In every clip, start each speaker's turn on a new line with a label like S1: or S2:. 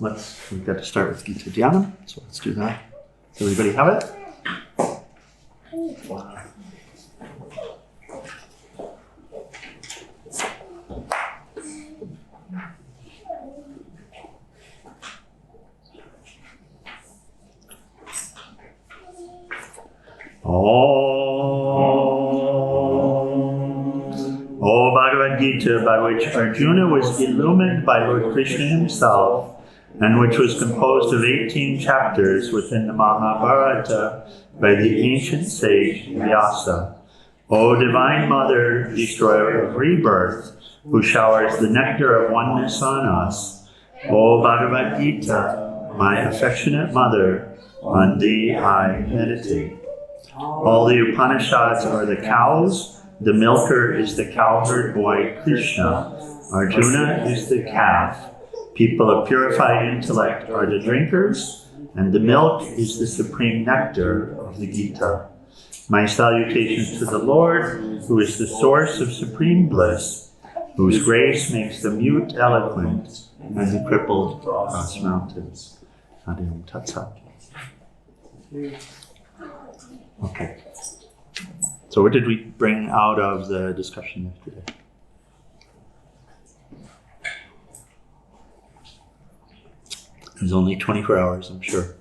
S1: we've got to start with Geeta Dhyanam, so let's do that. Does everybody have it? O Bhagavad Gita, by which Arjuna was illumined by Lord Krishna himself, and which was composed of 18 chapters within the Mahabharata by the ancient sage Vyasa. O Divine Mother, destroyer of rebirth, who showers the nectar of oneness on us, O Bhagavad Gita, my affectionate mother, on thee I meditate. All the Upanishads are the cows, the milker is the cowherd boy Krishna, Arjuna is the calf, people of purified intellect are the drinkers, and the milk is the supreme nectar of the Gita. My salutations to the Lord, who is the source of supreme bliss, whose grace makes the mute eloquent, and the crippled cross mountains. Adiyam Tat Sat. Okay. So what did we bring out of the discussion yesterday? It was only 24 hours, I'm sure.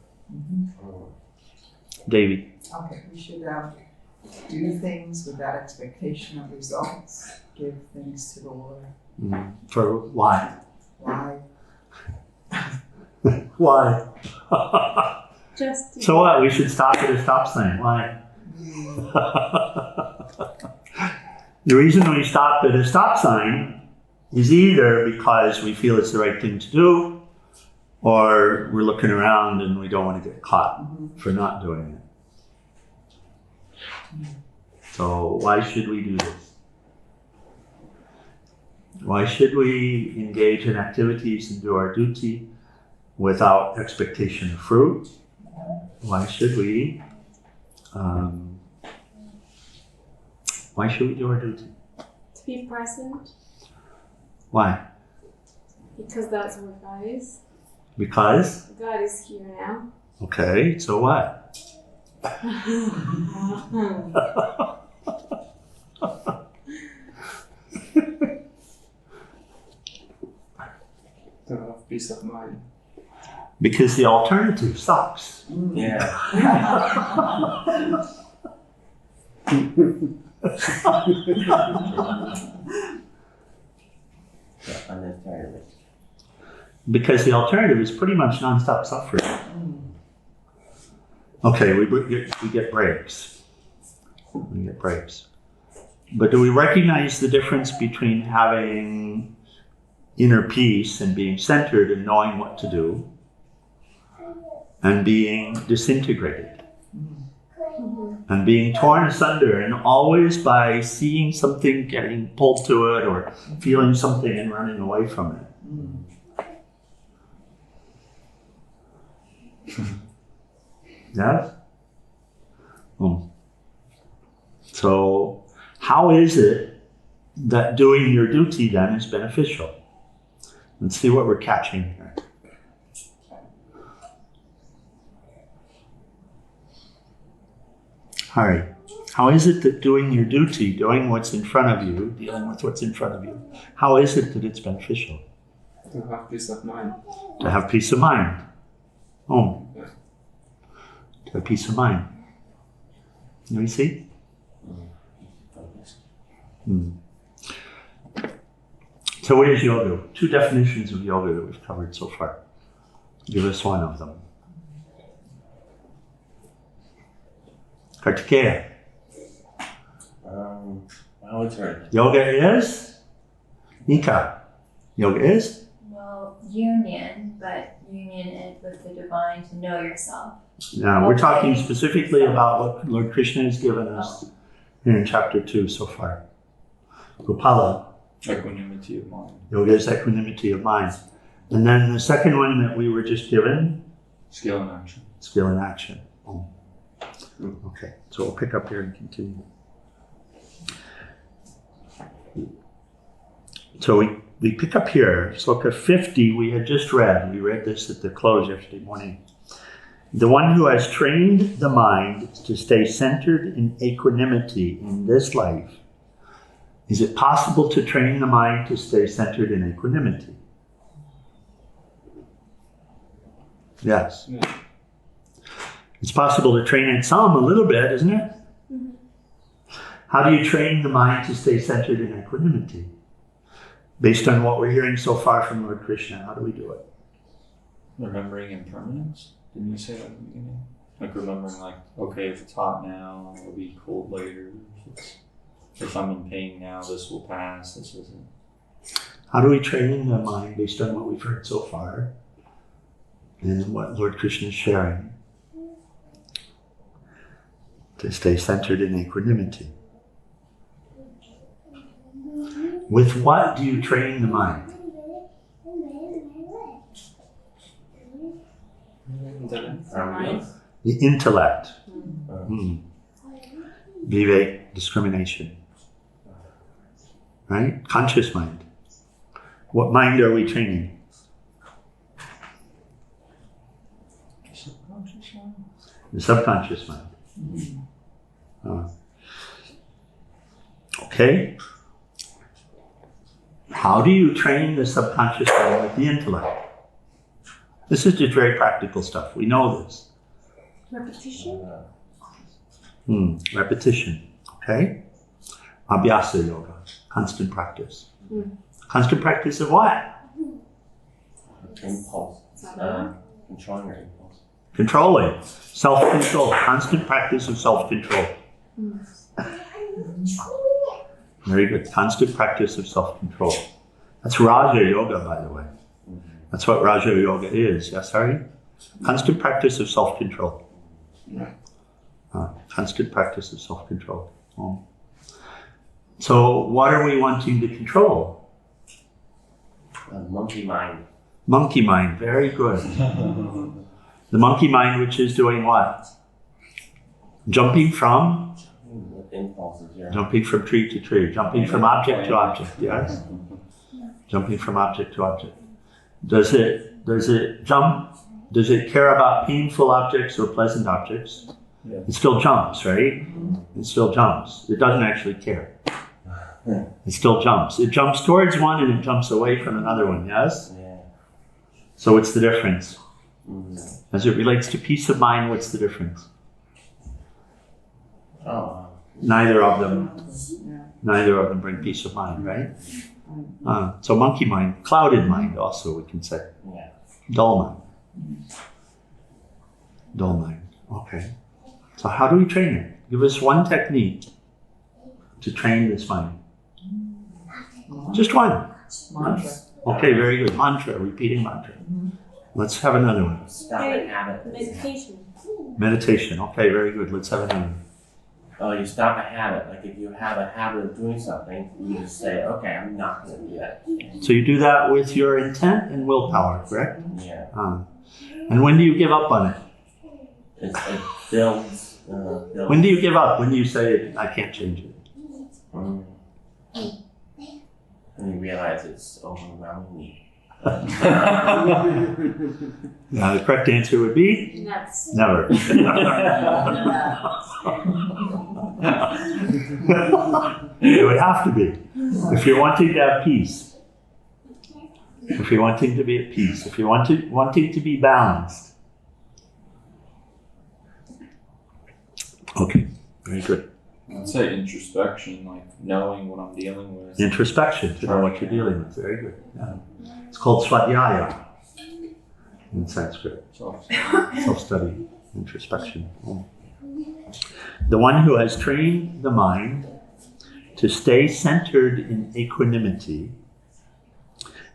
S1: Davey.
S2: Okay, we should do things without expectation of results. Give things to the Lord.
S1: For why?
S2: Why?
S1: Why?
S3: Just
S1: So what? We should stop at a stop sign. Why? The reason we stop at a stop sign is either because we feel it's the right thing to do, or we're looking around and we don't want to get caught for not doing it. So why should we do this? Why should we engage in activities and do our duty without expectation of fruit? Why should we do our duty?
S3: to be present,
S1: Why?
S3: because that's where God is.
S1: Because?
S3: God is here now.
S1: Okay, so what?
S4: To have peace of mind.
S1: Because the alternative sucks.
S4: Yeah.
S1: Because the alternative is pretty much non-stop suffering. Okay, we get breaks. We get breaks. But do we recognize the difference between having inner peace and being centered and knowing what to do, and being disintegrated? And being torn asunder, and always by seeing something getting pulled to it or feeling something and running away from it. Yes? So how is it that doing your duty then is beneficial? Let's see what we're catching here. Hari, how is it that doing your duty, doing what's in front of you, dealing with what's in front of you, how is it that it's beneficial?
S4: To have peace of mind.
S1: To have peace of mind. To have peace of mind. Let me see. So what is yoga? Two definitions of yoga that we've covered so far. Give us one of them. Kartikeya.
S5: Well, it's right.
S1: Yoga is? Nika. Yoga is?
S6: Well, union, but union is with the divine to know yourself.
S1: Now, we're talking specifically about what Lord Krishna has given us here in chapter 2 so far. Gopala.
S4: Equanimity of mind.
S1: Yoga is equanimity of mind. And then the second one that we were just given?
S4: Skill in action.
S1: Skill in action. Okay, so we'll pick up here and continue. So we pick up here, Sloka 50, we had just read. We read this at the close yesterday morning. The one who has trained the mind to stay centered in equanimity in this life. Is it possible to train the mind to stay centered in equanimity? Yes.
S4: Yeah.
S1: It's possible to train it some, a little bit, isn't it?
S3: Mm-hmm.
S1: How do you train the mind to stay centered in equanimity? Based on what we're hearing so far from Lord Krishna, how do we do it?
S5: Remembering impermanence? Didn't you say that at the beginning? Like remembering, like, okay, if it's hot now, it'll be cold later. If I'm in pain now, this will pass. This isn't.
S1: How do we train the mind based on what we've heard so far and what Lord Krishna is sharing to stay centered in equanimity? With what do you train the mind? The intellect. Vivek, discrimination. Right? Conscious mind. What mind are we training? The subconscious mind. Okay. How do you train the subconscious mind with the intellect? This is just very practical stuff. We know this.
S3: Repetition?
S1: Repetition. Okay. Abhyasa yoga. Constant practice. Constant practice of what?
S7: Impulse. Controlling your impulse.
S1: Controlling. Self-control. Constant practice of self-control. Very good. Constant practice of self-control. That's Raja Yoga, by the way. That's what Raja Yoga is. Yes, Hari? Constant practice of self-control. Constant practice of self-control. So what are we wanting to control?
S7: Monkey mind.
S1: Monkey mind. Very good. The monkey mind, which is doing what? Jumping from?
S7: Impulses, yeah.
S1: Jumping from tree to tree. Jumping from object to object. Yes? Jumping from object to object. Does it jump? Does it care about painful objects or pleasant objects?
S5: Yeah.
S1: It still jumps, right? It still jumps. It doesn't actually care. It still jumps. It jumps towards one and it jumps away from another one, yes?
S7: Yeah.
S1: So what's the difference? As it relates to peace of mind, what's the difference? Neither of them bring peace of mind, right? So monkey mind, clouded mind also we can say.
S7: Yeah.
S1: Dull mind. Dull mind, okay. So how do we train it? Give us one technique to train this mind. Just one.
S2: Mantra.
S1: Okay, very good. Mantra, repeating mantra. Let's have another one.
S7: Stop a habit.
S3: Meditation.
S1: Meditation, okay, very good. Let's have another one.
S7: Oh, you stop a habit. Like if you have a habit of doing something, you just say, okay, I'm not going to do that.
S1: So you do that with your intent and willpower, correct?
S7: Yeah.
S1: And when do you give up on it?
S7: It builds.
S1: When do you give up? When do you say, I can't change it?
S7: And you realize it's overwhelming.
S1: Now the correct answer would be?
S3: Nuts.
S1: Never. It would have to be. If you're wanting to have peace. If you're wanting to be at peace. If you're wanting to be balanced. Okay, very good.
S5: I'd say introspection, like knowing what I'm dealing with.
S1: Introspection, to know what you're dealing with. Very good. Yeah. It's called swadhyaya in Sanskrit. Self-study, introspection. The one who has trained the mind to stay centered in equanimity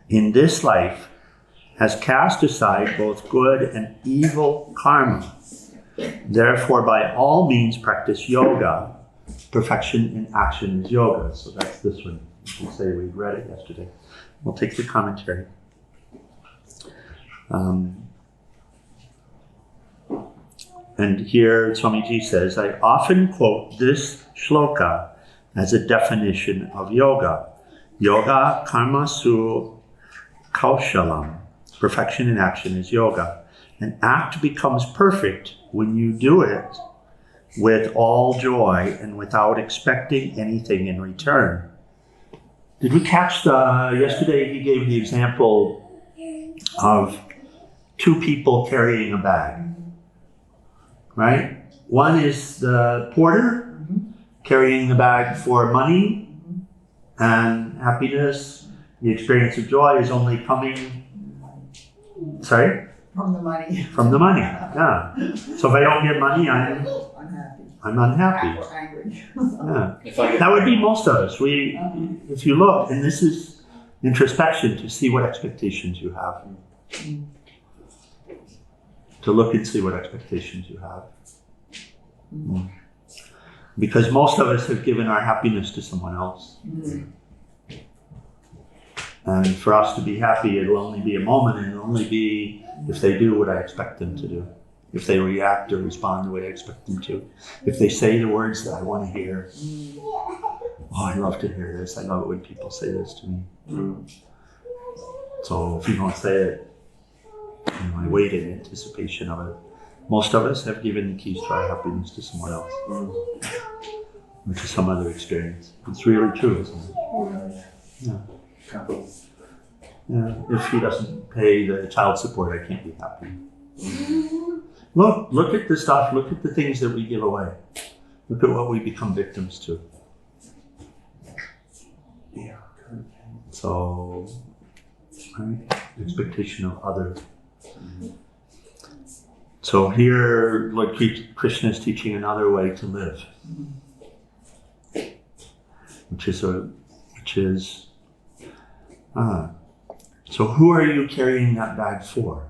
S1: in this life has cast aside both good and evil karma. Therefore, by all means, practice yoga. Perfection in action is yoga. So that's this one. You can say we read it yesterday. We'll take the commentary. And here Swamiji says, I often quote this shloka as a definition of yoga. Yoga karma su kaushalam. Perfection in action is yoga. An act becomes perfect when you do it with all joy and without expecting anything in return. Did we catch yesterday he gave the example of two people carrying a bag, right? One is the porter carrying the bag for money and happiness. The experience of joy is only coming, sorry?
S2: From the money.
S1: From the money, yeah. So if I don't get money, I'm unhappy.
S2: Or angry.
S1: Yeah.
S5: If I get
S1: That would be most of us. If you look, and this is introspection to see what expectations you have. To look and see what expectations you have. Because most of us have given our happiness to someone else. And for us to be happy, it'll only be a moment, and it'll only be if they do what I expect them to do. If they react or respond the way I expect them to. If they say the words that I want to hear. Oh, I love to hear this. I love it when people say this to me. So if you don't say it, I wait in anticipation of it. Most of us have given the keys to our happiness to someone else. Or to some other experience. It's really true, isn't it? Yeah. Yeah. If he doesn't pay the child support, I can't be happy. Look at the stuff, look at the things that we give away. Look at what we become victims to.
S4: Yeah.
S1: So, right? Expectation of others. So here, Lord Krishna is teaching another way to live, so who are you carrying that bag for?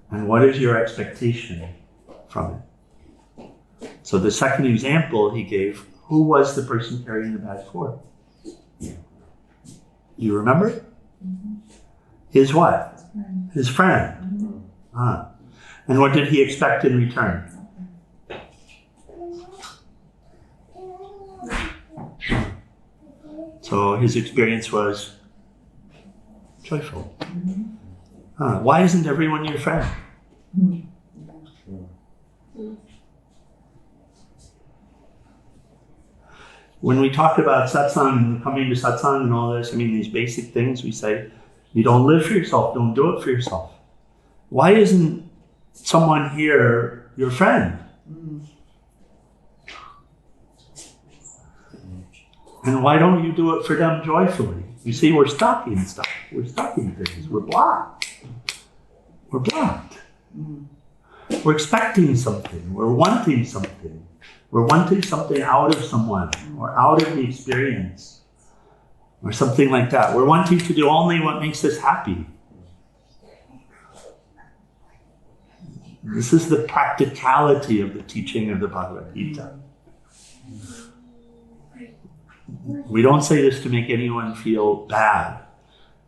S1: And what is your expectation from it? So the second example he gave, who was the person carrying the bag for? Do you remember? His what? His friend. And what did he expect in return? So his experience was joyful. Why isn't everyone your friend? When we talk about satsang and coming to satsang and all this, I mean, these basic things we say, you don't live for yourself, don't do it for yourself. Why isn't someone here your friend? And why don't you do it for them joyfully? You see, we're stuck in stuff. We're stuck in things. We're blocked. We're blocked. We're expecting something. We're wanting something. We're wanting something out of someone or out of the experience or something like that. We're wanting to do only what makes us happy. This is the practicality of the teaching of the Bhagavad Gita. We don't say this to make anyone feel bad.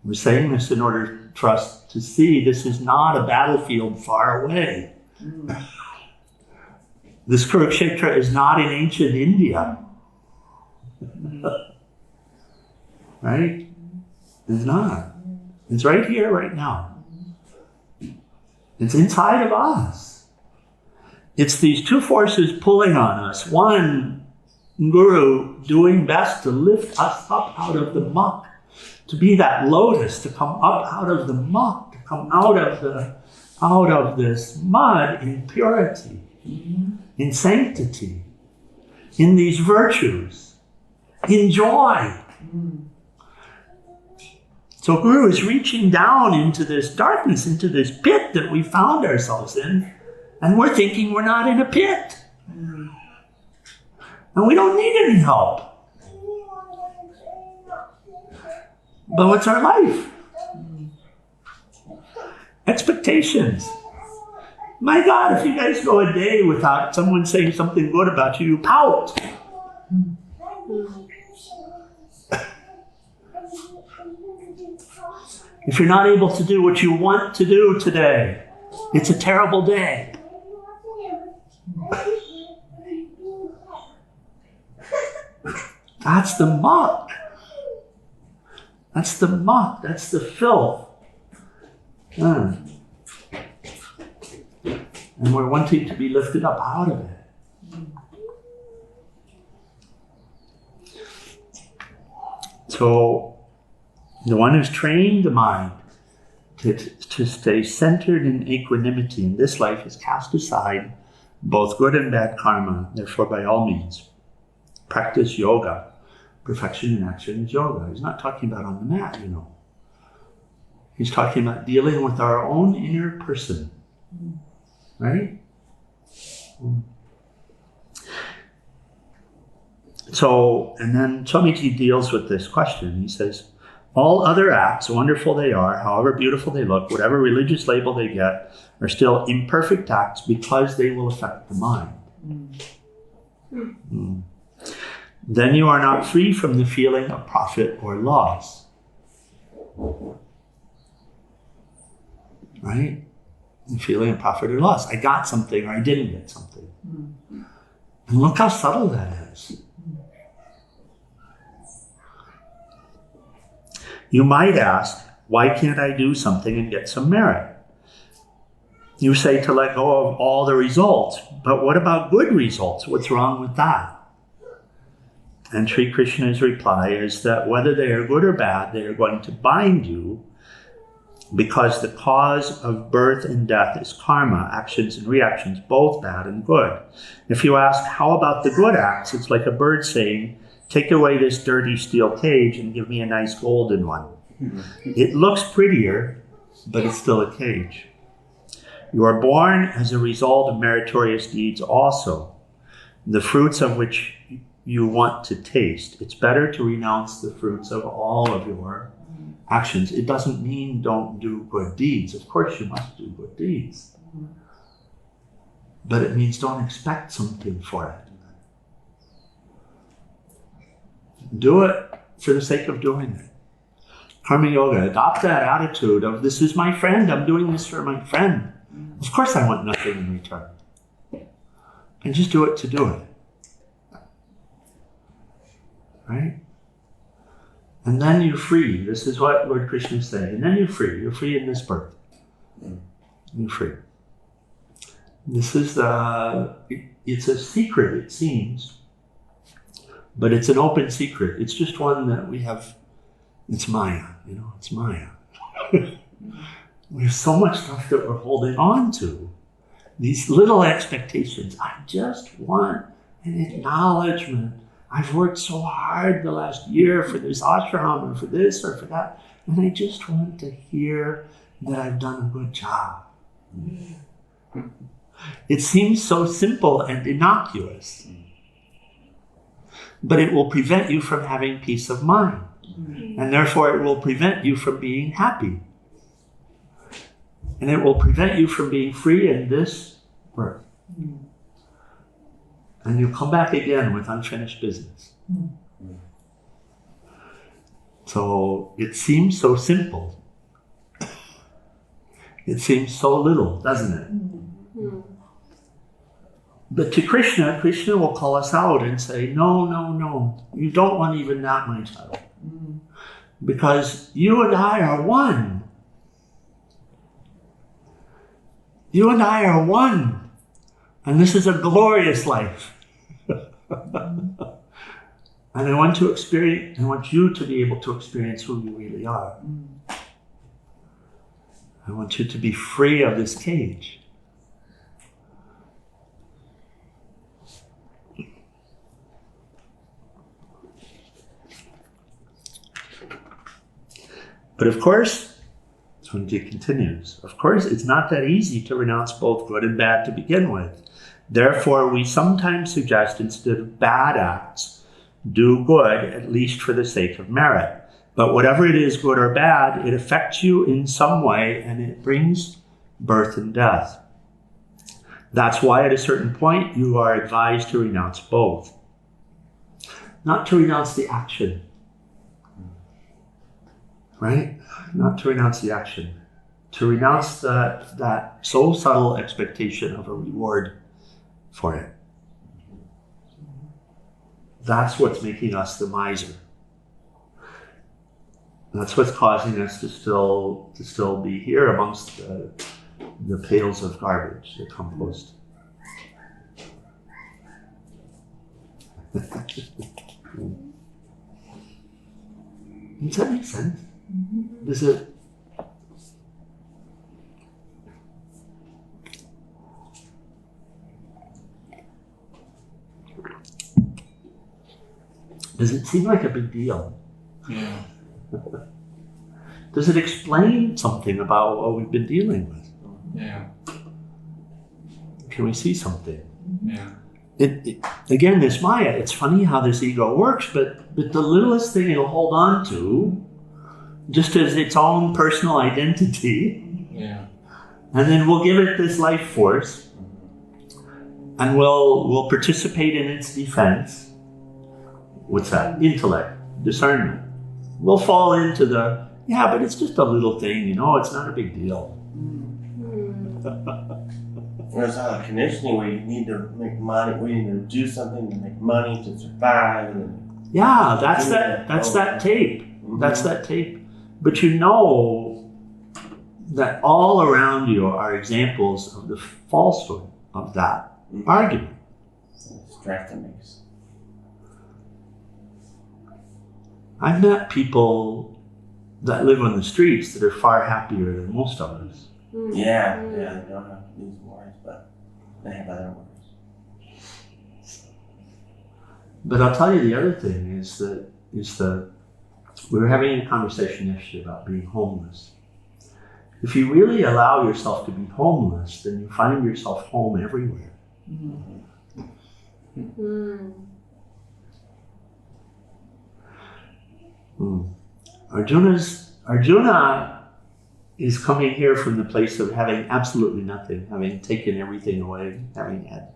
S1: We're saying this in order for us to see this is not a battlefield far away. This Kurukshetra is not in ancient India. Right? It's not. It's right here, right now. It's inside of us. It's these two forces pulling on us. One, Guru doing best to lift us up out of the muck, to be that lotus, to come up out of the muck, to come out of this mud in purity, in sanctity, in these virtues, in joy. So Guru is reaching down into this darkness, into this pit that we found ourselves in, and we're thinking we're not in a pit. And we don't need any help. But what's our life? Expectations. My God, if you guys go a day without someone saying something good about you, you pout. If you're not able to do what you want to do today, it's a terrible day. That's the muck. That's the muck, that's the filth. And we're wanting to be lifted up out of it. So the one who's trained the mind to stay centered in equanimity in this life has cast aside both good and bad karma. Therefore, by all means, practice yoga. Perfection in action is yoga. He's not talking about on the mat, you know. He's talking about dealing with our own inner person. Right? So, and then Swamiji deals with this question. He says, all other acts, wonderful they are, however beautiful they look, whatever religious label they get, are still imperfect acts because they will affect the mind. Then you are not free from the feeling of profit or loss. Right? The feeling of profit or loss. I got something or I didn't get something. And look how subtle that is. You might ask, why can't I do something and get some merit? You say to let go of all the results, but what about good results? What's wrong with that? And Sri Krishna's reply is that whether they are good or bad, they are going to bind you because the cause of birth and death is karma, actions and reactions, both bad and good. If you ask, how about the good acts? It's like a bird saying, take away this dirty steel cage and give me a nice golden one. It looks prettier, but it's still a cage. You are born as a result of meritorious deeds also, the fruits of which you want to taste. It's better to renounce the fruits of all of your actions. It doesn't mean don't do good deeds. Of course you must do good deeds. But it means don't expect something for it. Do it for the sake of doing it. Karma Yoga, adopt that attitude of this is my friend, I'm doing this for my friend. Of course I want nothing in return. And just do it to do it. Right? And then you're free. This is what Lord Krishna is saying. And then you're free. You're free in this birth. You're free. This is it's a secret, it seems. But it's an open secret. It's just one that we have, it's Maya, you know, it's Maya. We have so much stuff that we're holding on to. These little expectations. I just want an acknowledgement. I've worked so hard the last year for this ashram or for this or for that. And I just want to hear that I've done a good job. It seems so simple and innocuous. But it will prevent you from having peace of mind. And therefore it will prevent you from being happy. And it will prevent you from being free in this birth. And you'll come back again with unfinished business. So it seems so simple. It seems so little, doesn't it? But to Krishna, Krishna will call us out and say, no, no, no. You don't want even that, my child. Because you and I are one. You and I are one. And this is a glorious life. And I want you to be able to experience who you really are. I want you to be free of this cage. But of course, Swamiji continues, of course, it's not that easy to renounce both good and bad to begin with. Therefore, we sometimes suggest instead of bad acts, do good, at least for the sake of merit. But whatever it is, good or bad, it affects you in some way and it brings birth and death. That's why at a certain point you are advised to renounce both. Not to renounce the action. Right? Not to renounce the action. To renounce that so subtle expectation of a reward for it. That's what's making us the miser. That's what's causing us to still be here amongst the pails of garbage, the compost. Does that make sense? Does it? Does it seem like a big deal?
S5: Yeah.
S1: Does it explain something about what we've been dealing with?
S5: Yeah.
S1: Can we see something?
S5: Yeah.
S1: Again, this Maya, it's funny how this ego works, but the littlest thing it'll hold on to, just as its own personal identity,
S5: Yeah.
S1: and then we'll give it this life force, and we'll participate in its defense. What's that? Intellect, discernment. We'll fall into but it's just a little thing, it's not a big deal.
S7: There's a conditioning where you need to make money, we need to do something to make money to survive.
S1: Yeah, that's that tape.
S7: Mm-hmm.
S1: That's that tape. But you know that all around you are examples of the falsehood of that argument.
S7: Stress that makes.
S1: I've met people that live on the streets that are far happier than most of us.
S7: Yeah, they don't have these worries, but they have other worries.
S1: But I'll tell you the other thing is that we were having a conversation yesterday about being homeless. If you really allow yourself to be homeless, then you find yourself home everywhere. Arjuna is coming here from the place of having absolutely nothing, having taken everything away, having had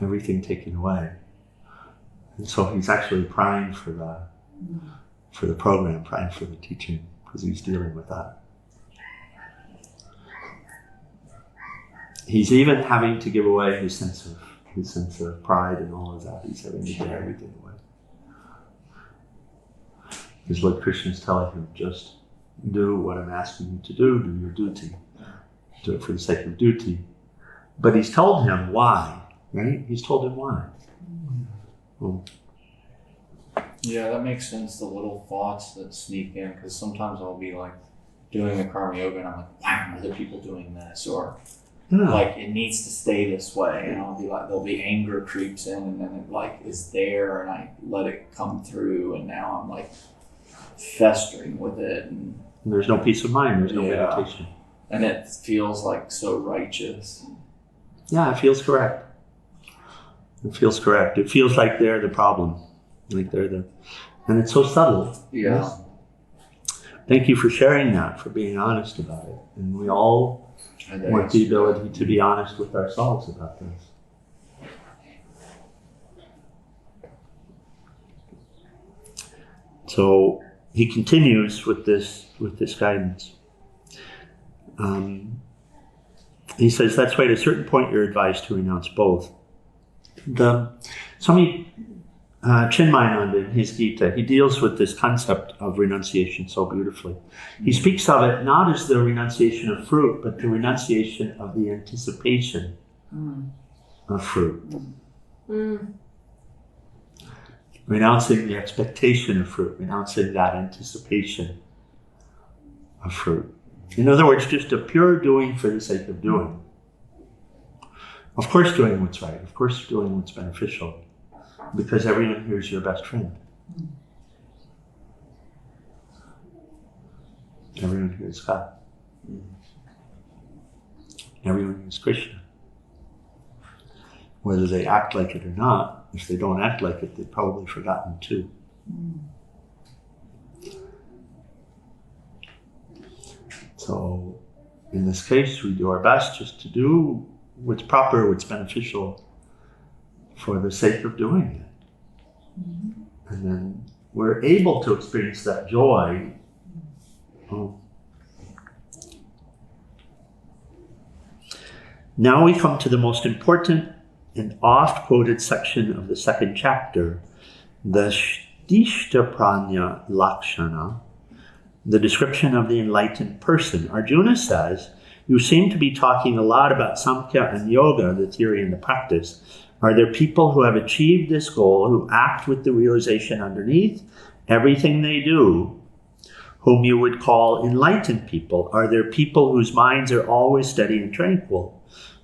S1: everything taken away. And so he's actually primed for the program, primed for the teaching, because he's dealing with that. He's even having to give away his sense of pride and all of that. He's having to give everything away. Because Lord Krishna is telling him, just do what I'm asking you to do your duty. Do it for the sake of duty. But he's told him why, right? He's told him why.
S5: Yeah, that makes sense, the little thoughts that sneak in, because sometimes I'll be like doing the karma yoga and I'm like, why are other people doing this? Or like, it needs to stay this way. And I'll be like, there'll be anger creeps in and then it like is there and I let it come through and now I'm like festering with it. And
S1: there's no peace of mind, there's no meditation.
S5: And it feels like so righteous.
S1: Yeah, it feels correct. It feels correct. It feels like they're the problem. Like and it's so subtle.
S5: Yeah.
S1: Yes? Thank you for sharing that, for being honest about it. And we all want the ability to be honest with ourselves about this. So he continues with this guidance. He says, that's why at a certain point you're advised to renounce both. Swami Chinmayananda in his Geeta, he deals with this concept of renunciation so beautifully. He speaks of it not as the renunciation of fruit, but the renunciation of the anticipation of fruit. Renouncing the expectation of fruit, renouncing that anticipation of fruit. In other words, just a pure doing for the sake of doing. Of course doing what's right, of course doing what's beneficial, because everyone here is your best friend. Everyone here is God. Everyone here is Krishna. Whether they act like it or not, if they don't act like it, they've probably forgotten too. So, in this case, we do our best just to do what's proper, what's beneficial, for the sake of doing it. And then we're able to experience that joy. Now we come to the most important and oft-quoted section of the second chapter, the Shtishta Pranya Lakshana, the description of the enlightened person. Arjuna says, you seem to be talking a lot about Samkhya and Yoga, the theory and the practice. Are there people who have achieved this goal, who act with the realization underneath everything they do, whom you would call enlightened people? Are there people whose minds are always steady and tranquil,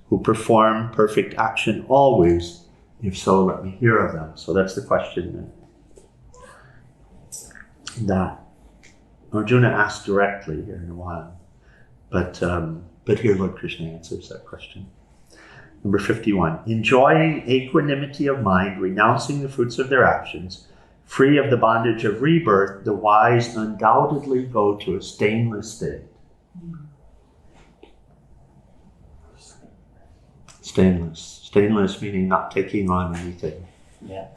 S1: who perform perfect action always? If so, let me hear of them. So that's the question that Arjuna asks directly here in a while. But here Lord Krishna answers that question. Number 51, enjoying equanimity of mind, renouncing the fruits of their actions, free of the bondage of rebirth, the wise undoubtedly go to a stainless state. Stainless. Stainless meaning not taking on anything.
S7: Yeah.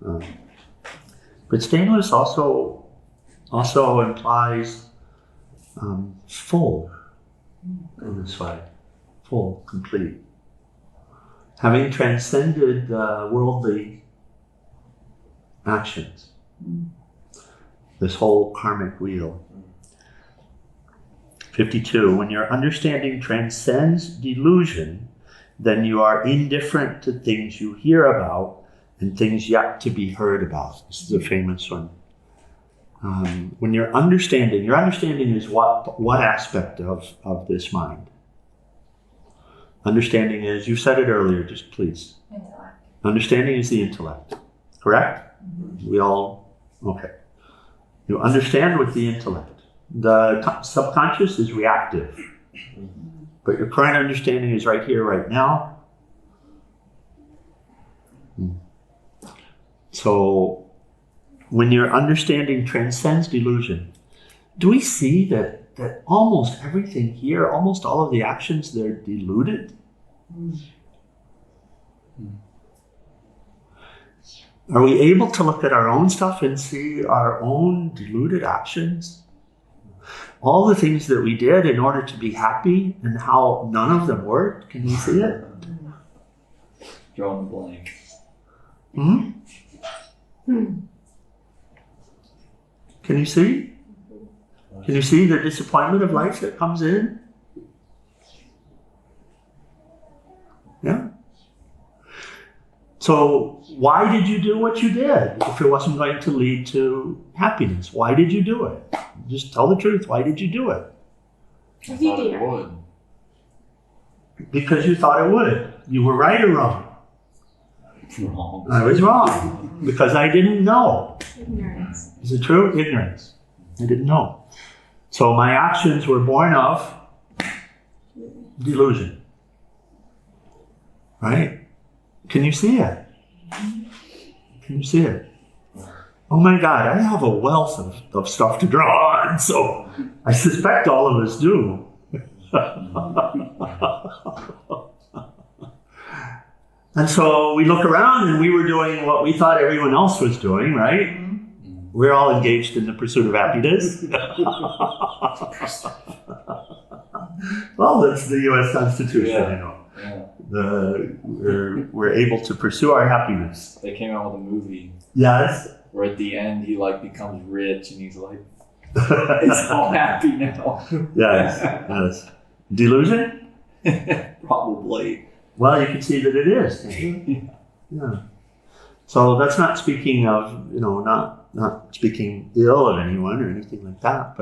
S1: But stainless also implies full in this way. Full, complete. Having transcended worldly actions. This whole karmic wheel. 52, when your understanding transcends delusion, then you are indifferent to things you hear about and things yet to be heard about. This is a famous one. When your understanding is what aspect of this mind? Understanding is, you said it earlier, just please.
S6: Intellect.
S1: Understanding is the intellect, correct? Mm-hmm. We all, okay. You understand with the intellect. The subconscious is reactive. But your current understanding is right here, right now. So, when your understanding transcends delusion, do we see that almost everything here, almost all of the actions, they're deluded? Are we able to look at our own stuff and see our own deluded actions? All the things that we did in order to be happy and how none of them worked. Can you see it?
S5: Draw in the blank.
S1: Can you see? Can you see the disappointment of life that comes in? Yeah. So why did you do what you did if it wasn't going to lead to happiness? Why did you do it? Just tell the truth. Why did you do it?
S5: I thought it would.
S1: Because you thought it would. You were right or wrong?
S5: Wrong.
S1: I was wrong. Because I didn't know.
S3: Ignorance.
S1: Is it true? Ignorance. I didn't know. So my actions were born of delusion. Right? Can you see it? Can you see it? Oh my God, I have a wealth of stuff to draw on, so I suspect all of us do. And so we look around and we were doing what we thought everyone else was doing, right? We're all engaged in the pursuit of happiness. Well, that's the U.S. Constitution,
S5: Yeah.
S1: you know.
S5: Yeah.
S1: We're able to pursue our happiness.
S5: They came out with a movie
S1: Yes.
S5: where at the end he like becomes rich and he's like, he's all happy now.
S1: Yes. Yes. Delusion?
S5: Probably.
S1: Well, you can see that it is. Can't you? Yeah. So that's not speaking of, not speaking ill of anyone or anything like that,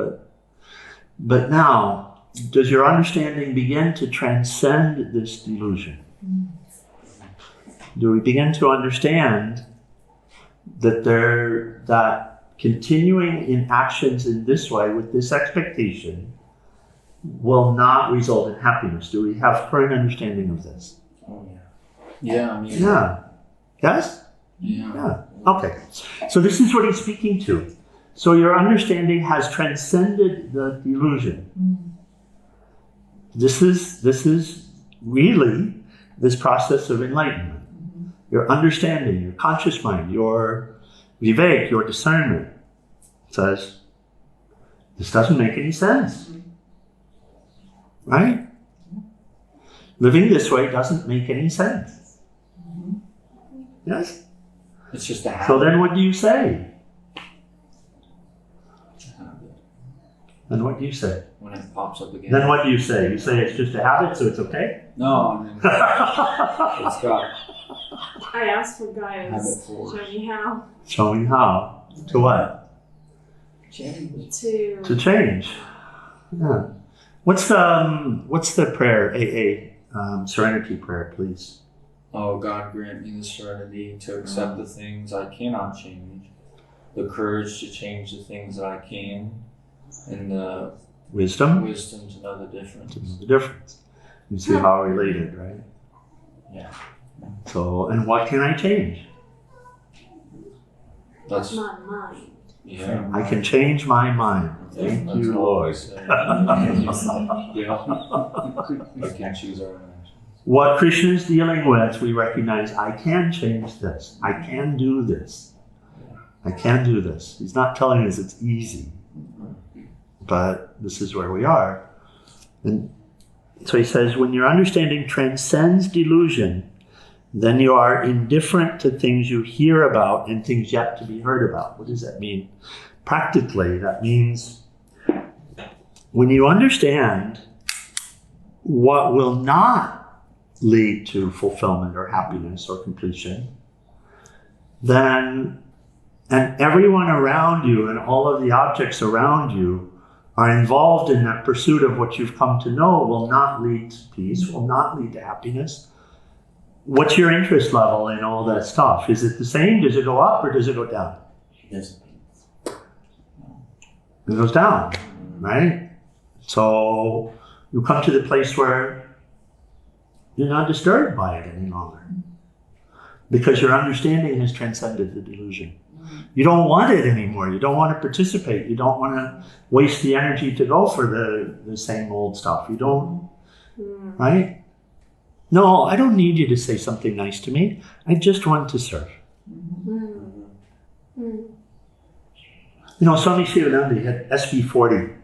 S1: but now, does your understanding begin to transcend this delusion? Do we begin to understand that continuing in actions in this way with this expectation will not result in happiness? Do we have current understanding of this?
S7: Oh, yeah.
S5: Yeah, I mean.
S1: Yeah. Yes?
S5: Yeah.
S1: Yeah. Okay. So this is what he's speaking to. So your understanding has transcended the delusion. This is really this process of enlightenment. Your understanding, your conscious mind, your vivek, your discernment says, this doesn't make any sense. Right? Living this way doesn't make any sense. Yes?
S5: It's just a habit.
S1: So then what do you say? Then what do you say?
S5: when it pops up again.
S1: Then what do you say? You say it's just a habit, so it's okay?
S5: No, I mean, it's got
S3: I asked for
S5: habit
S3: guidance.
S5: force.
S3: Show me how
S1: Show me how. To what?
S2: Change.
S1: To change. Yeah. What's the prayer? Serenity prayer, please.
S5: Oh, God, grant me the serenity to accept the things I cannot change, the courage to change the things that I can, and the
S1: Wisdom.
S5: wisdom to know the difference.
S1: To know the difference. You see how related, right?
S5: Yeah.
S1: So, and what can I change?
S5: That's,
S3: my mind.
S5: yeah.
S1: I can change my mind. Thank
S5: That's
S1: you,
S5: all I
S1: Lord.
S5: say. Yeah. We can choose our own actions.
S1: What Krishna is dealing with, we recognize, I can change this. I can do this. I can do this. He's not telling us it's easy, but this is where we are. And so he says, when your understanding transcends delusion, then you are indifferent to things you hear about and things yet to be heard about. What does that mean? Practically, that means when you understand what will not lead to fulfillment or happiness or completion, then, and everyone around you and all of the objects around you are involved in that pursuit of what you've come to know will not lead to peace, will not lead to happiness. What's your interest level in all that stuff? Is it the same? Does it go up or does it go down?
S7: Yes.
S1: It goes down, right? So you come to the place where you're not disturbed by it any longer because your understanding has transcended the delusion. You don't want it anymore. You don't want to participate. You don't want to waste the energy to go for the same old stuff. You don't, right? No, I don't need you to say something nice to me. I just want to serve. You know, Swami Satchidananda had SB40,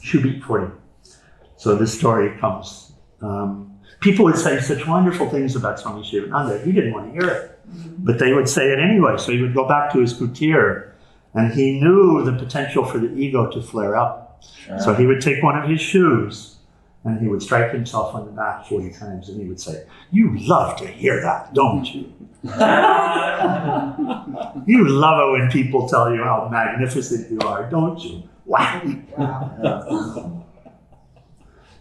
S1: Shubit 40. So this story comes. People would say such wonderful things about Swami Satchidananda. He didn't want to hear it, but they would say it anyway. So he would go back to his kutir, and he knew the potential for the ego to flare up. So he would take one of his shoes, and he would strike himself on the back 40 times, and he would say, "You love to hear that, don't you? You love it when people tell you how magnificent you are, don't you? Wow."
S2: Wow.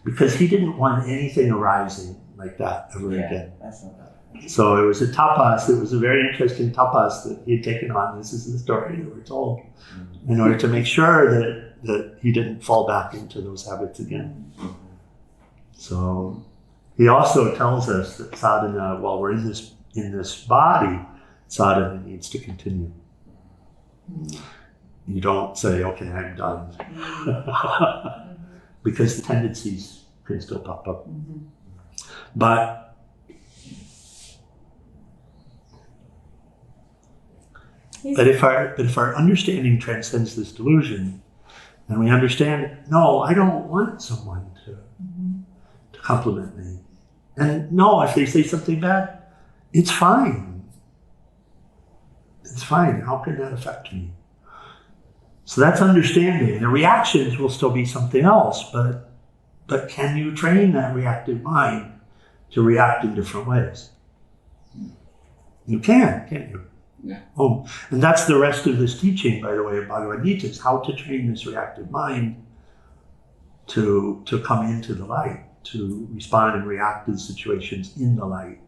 S1: Because he didn't want anything arising like that ever again.
S7: That's not bad.
S1: So it was a tapas, it was a very interesting tapas that he had taken on. This is the story that we're told, in order to make sure that he didn't fall back into those habits again. So he also tells us that sadhana, while we're in this body, sadhana needs to continue. You don't say, okay, I'm done. Because the tendencies can still pop up. But if our understanding transcends this delusion, and we understand, no, I don't want someone to compliment me. And no, if they say something bad, it's fine. It's fine. How can that affect me? So that's understanding. The reactions will still be something else, but can you train that reactive mind to react in different ways? You can, can't you?
S4: Yeah.
S1: Oh, and that's the rest of this teaching, by the way, of Bhagavad Gita, is how to train this reactive mind to come into the light, to respond and react to the situations in the light,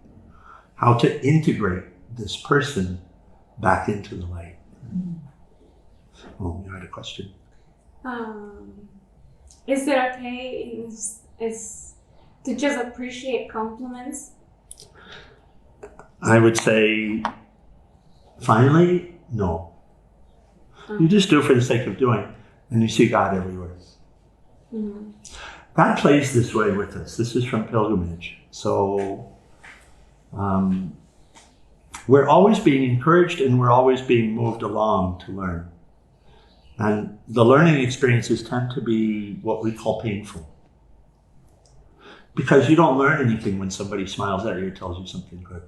S1: how to integrate this person back into the light. Oh, you had a question.
S3: Is it okay is to just appreciate compliments?
S1: I would say, finally, no. You just do it for the sake of doing, and you see God everywhere. God plays this way with us. This is from Pilgrimage. So we're always being encouraged and we're always being moved along to learn. And the learning experiences tend to be what we call painful. Because you don't learn anything when somebody smiles at you or tells you something good.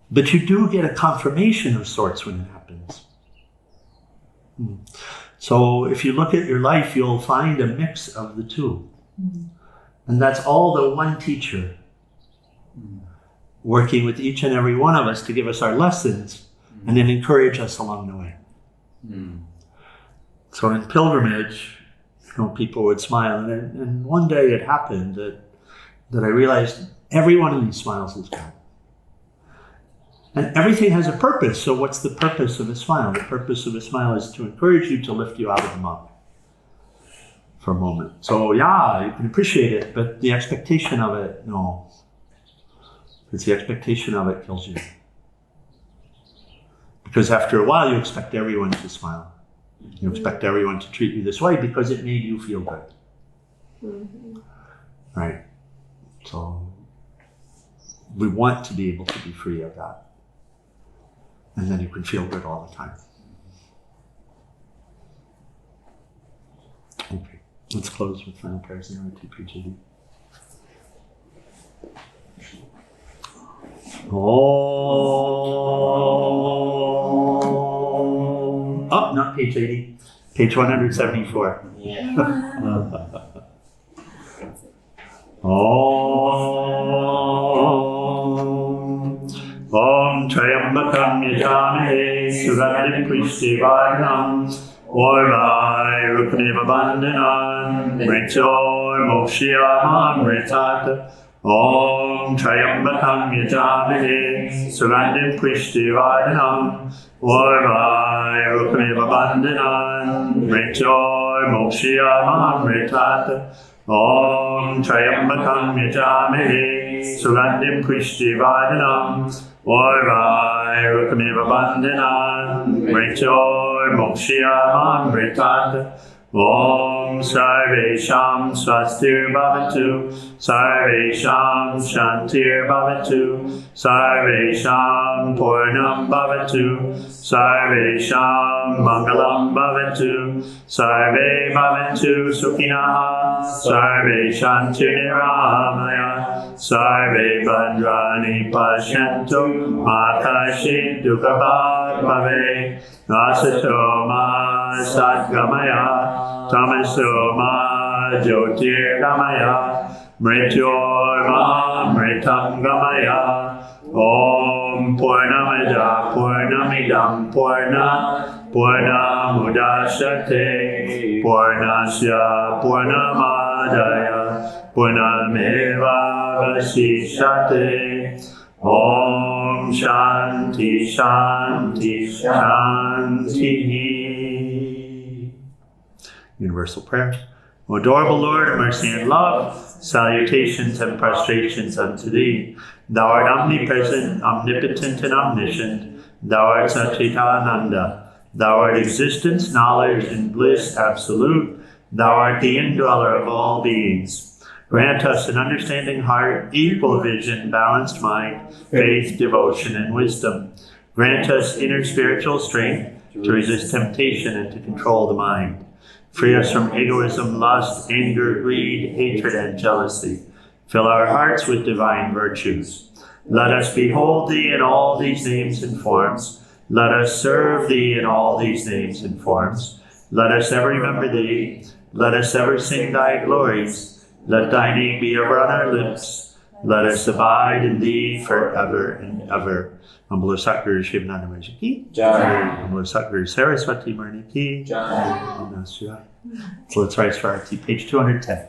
S1: But you do get a confirmation of sorts when it happens. So if you look at your life, you'll find a mix of the two. And that's all the one teacher working with each and every one of us to give us our lessons and then encourage us along the way. So in pilgrimage, people would smile. And one day it happened that I realized every one of these smiles is God. And everything has a purpose. So what's the purpose of a smile? The purpose of a smile is to encourage you, to lift you out of the muck for a moment. So yeah, you can appreciate it, but the expectation of it, no. Because the expectation of it kills you. Because after a while, you expect everyone to smile. You expect everyone to treat you this way because it made you feel good. Right? So we want to be able to be free of that. And then you can feel good all the time. Okay, let's close with final prayers in our TPGD. Oh, not page 80, page 174.
S7: Yeah.
S1: Om Trayambakam Yajamahe Sugandhim Pushtivarnam Orvai Rukniva Bandhanan Mrityur Mokshiyamam Mritata Om Trayambakam Yajamahe Sugandhim Pushtivarnam Orvai Rukniva Bandhanan Mrityur Mokshiyamam Mritata Om Trayambakam Yajamahe Sugandhim Pushtivarnam Orvai Rukmiva Bandhanan Mrityur Mokshiyamam Mritata Om Sarvesham Swastir Bhavatu Sarvesham Shantir Bhavatu Sarvesham Purnam Bhavatu Sarvesham Mangalam Bhavatu Sarve Bhavantu Sukhinaha Sarve Shantir Niramaya Sarve Bhadrani Pashyantu Makashit Dukhabhat Bhave Asato Ma Satgamaya Tamaso Ma Jyotir Gamaya Mrityur Ma Mritam Gamaya Om Purnamida Purnamidam Purna Purnamudashyate Purnasya Purnamadaya Purnameva Vasishyate Om Shanti Shanti Shanti. Universal prayer. O adorable Lord of mercy and love, salutations and prostrations unto thee. Thou art omnipresent, omnipotent, and omniscient. Thou art Satchidananda. Thou art existence, knowledge, and bliss absolute. Thou art the indweller of all beings. Grant us an understanding heart, equal vision, balanced mind, faith, devotion, and wisdom. Grant us inner spiritual strength to resist temptation and to control the mind. Free us from egoism, lust, anger, greed, hatred, and jealousy. Fill our hearts with divine virtues. Let us behold thee in all these names and forms. Let us serve thee in all these names and forms. Let us ever remember thee. Let us ever sing thy glories. Let thy name be ever on our lips. Let us abide in thee forever and ever. Amlo Satguru Shivananda Maharaj ki Jai. Amlo Satguru Saraswati Murni ki Jai. So let's rise for our tea, page 210.